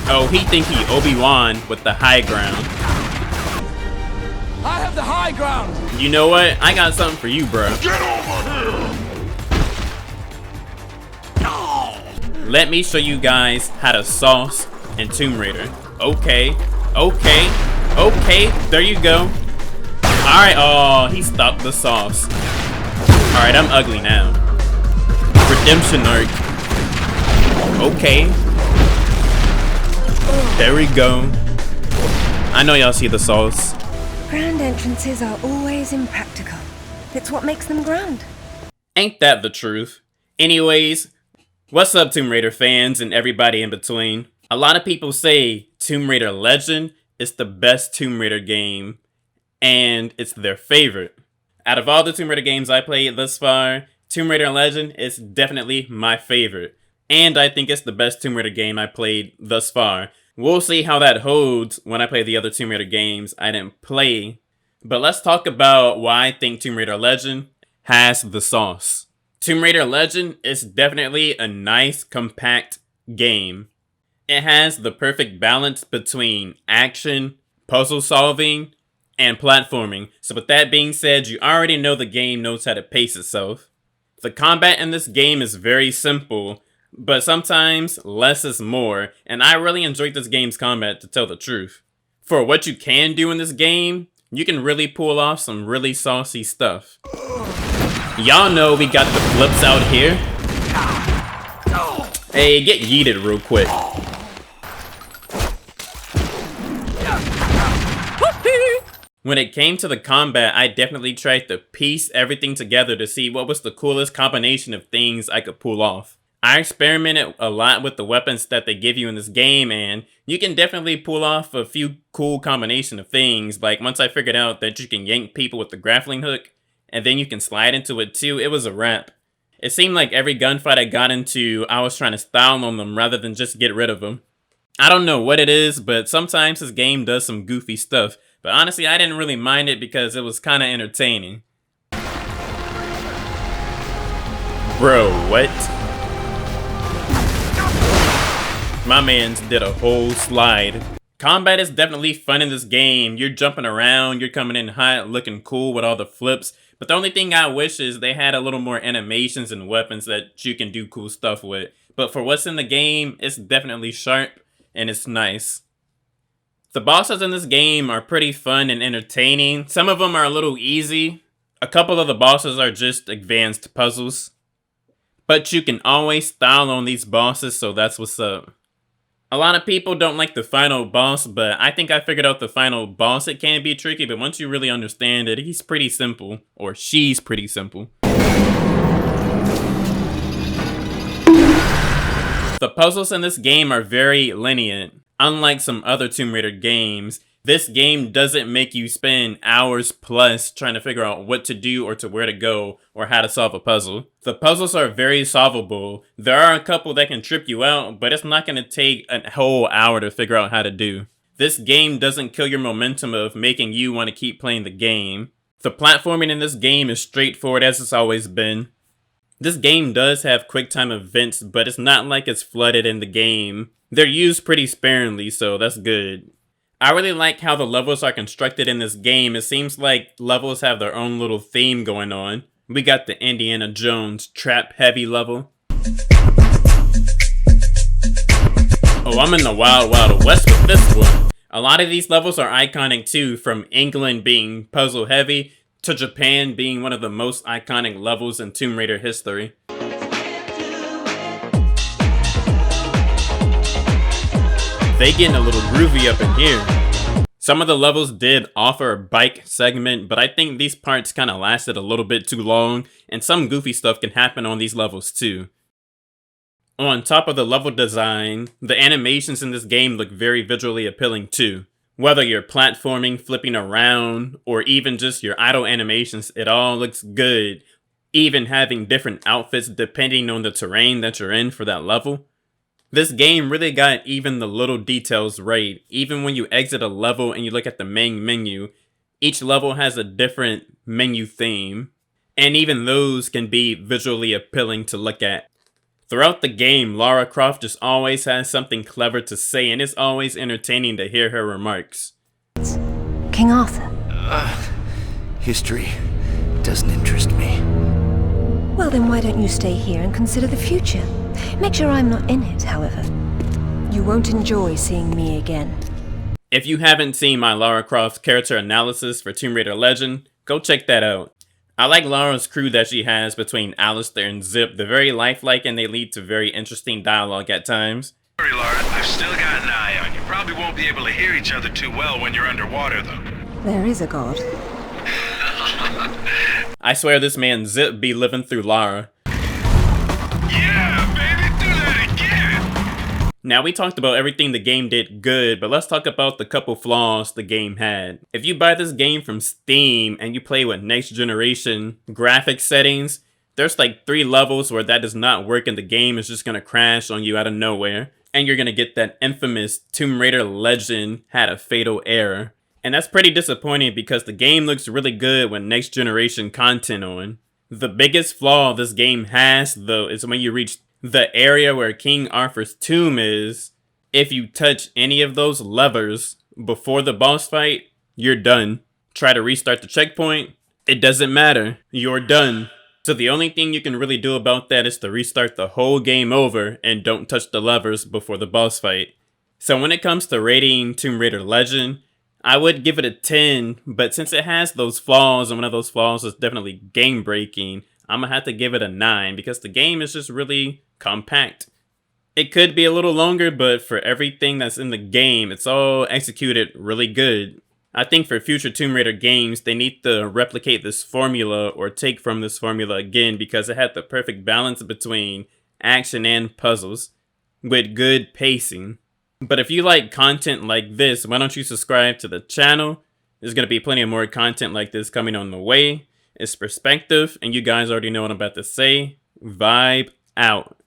Oh, he think he Obi-Wan with the high ground. I have the high ground! You know what? I got something for you, bro. Get over here! Let me show you guys how to sauce in Tomb Raider. Okay, okay, okay, there you go. Alright, oh, he stopped the sauce. Alright, I'm ugly now. Redemption arc. Okay. There we go. I know y'all see the sauce. Grand entrances are always impractical. It's what makes them grand. Ain't that the truth? Anyways, what's up, Tomb Raider fans and everybody in between? A lot of people say Tomb Raider Legend is the best Tomb Raider game, and it's their favorite. Out of all the Tomb Raider games I played thus far, Tomb Raider Legend is definitely my favorite. And I think it's the best Tomb Raider game I played thus far. We'll see how that holds when I play the other Tomb Raider games I didn't play. But let's talk about why I think Tomb Raider Legend has the sauce. Tomb Raider Legend is definitely a nice, compact game. It has the perfect balance between action, puzzle solving, and platforming. So with that being said, you already know the game knows how to pace itself. The combat in this game is very simple, but sometimes less is more, and I really enjoyed this game's combat, to tell the truth. For what you can do in this game, you can really pull off some really saucy stuff. Y'all know we got the flips out here. Hey, get yeeted real quick. When it came to the combat, I definitely tried to piece everything together to see what was the coolest combination of things I could pull off. I experimented a lot with the weapons that they give you in this game, and you can definitely pull off a few cool combination of things. Like once I figured out that you can yank people with the grappling hook, and then you can slide into it too, it was a wrap. It seemed like every gunfight I got into, I was trying to style on them rather than just get rid of them. I don't know what it is, but sometimes this game does some goofy stuff. But honestly, I didn't really mind it because it was kind of entertaining. Bro, what? My man's did a whole slide. Combat is definitely fun in this game. You're jumping around, you're coming in hot, looking cool with all the flips. But the only thing I wish is they had a little more animations and weapons that you can do cool stuff with. But for what's in the game, it's definitely sharp and it's nice. The bosses in this game are pretty fun and entertaining. Some of them are a little easy. A couple of the bosses are just advanced puzzles. But you can always style on these bosses, so that's what's up. A lot of people don't like the final boss, but I think I figured out the final boss. It can be tricky, but once you really understand it, he's pretty simple. Or she's pretty simple. The puzzles in this game are very lenient. Unlike some other Tomb Raider games, this game doesn't make you spend hours plus trying to figure out what to do or to where to go or how to solve a puzzle. The puzzles are very solvable. There are a couple that can trip you out, but it's not going to take a whole hour to figure out how to do. This game doesn't kill your momentum of making you want to keep playing the game. The platforming in this game is straightforward as it's always been. This game does have QuickTime events, but it's not like it's flooded in the game. They're used pretty sparingly, so that's good. I really like how the levels are constructed in this game. It seems like levels have their own little theme going on. We got the Indiana Jones trap heavy level. Oh, I'm in the Wild Wild West with this one. A lot of these levels are iconic too, from England being puzzle heavy to Japan being one of the most iconic levels in Tomb Raider history. They getting a little groovy up in here. Some of the levels did offer a bike segment, but I think these parts kind of lasted a little bit too long, and some goofy stuff can happen on these levels too. On top of the level design, the animations in this game look very visually appealing too. Whether you're platforming, flipping around, or even just your idle animations, it all looks good. Even having different outfits depending on the terrain that you're in for that level. This game really got even the little details right. Even when you exit a level and you look at the main menu, each level has a different menu theme. And even those can be visually appealing to look at. Throughout the game, Lara Croft just always has something clever to say, and it's always entertaining to hear her remarks. King Arthur. History doesn't interest me. Well, then why don't you stay here and consider the future? Make sure I'm not in it, however. You won't enjoy seeing me again. If you haven't seen my Lara Croft character analysis for Tomb Raider Legend, go check that out. I like Lara's crew that she has between Alistair and Zip. They're very lifelike and they lead to very interesting dialogue at times. Sorry, Lara, I've still got an eye on you. Probably won't be able to hear each other too well when you're underwater, though. There is a god. I swear this man Zip be living through Lara. Yeah, baby, do that again! Now we talked about everything the game did good, but let's talk about the couple flaws the game had. If you buy this game from Steam and you play with next generation graphics settings, there's like 3 levels where that does not work and the game is just gonna crash on you out of nowhere. And you're gonna get that infamous Tomb Raider Legend had a fatal error. And that's pretty disappointing because the game looks really good with next generation content on. The biggest flaw this game has though is when you reach the area where King Arthur's tomb is. If you touch any of those levers before the boss fight, you're done. Try to restart the checkpoint, it doesn't matter, you're done. So the only thing you can really do about that is to restart the whole game over and don't touch the levers before the boss fight. So when it comes to rating Tomb Raider Legend, I would give it a 10, but since it has those flaws, and one of those flaws is definitely game breaking, I'm gonna have to give it a 9 because the game is just really compact. It could be a little longer, but for everything that's in the game, it's all executed really good. I think for future Tomb Raider games, they need to replicate this formula or take from this formula again because it had the perfect balance between action and puzzles with good pacing. But if you like content like this, why don't you subscribe to the channel? There's going to be plenty of more content like this coming on the way. It's Perspective, and you guys already know what I'm about to say. Vibe out.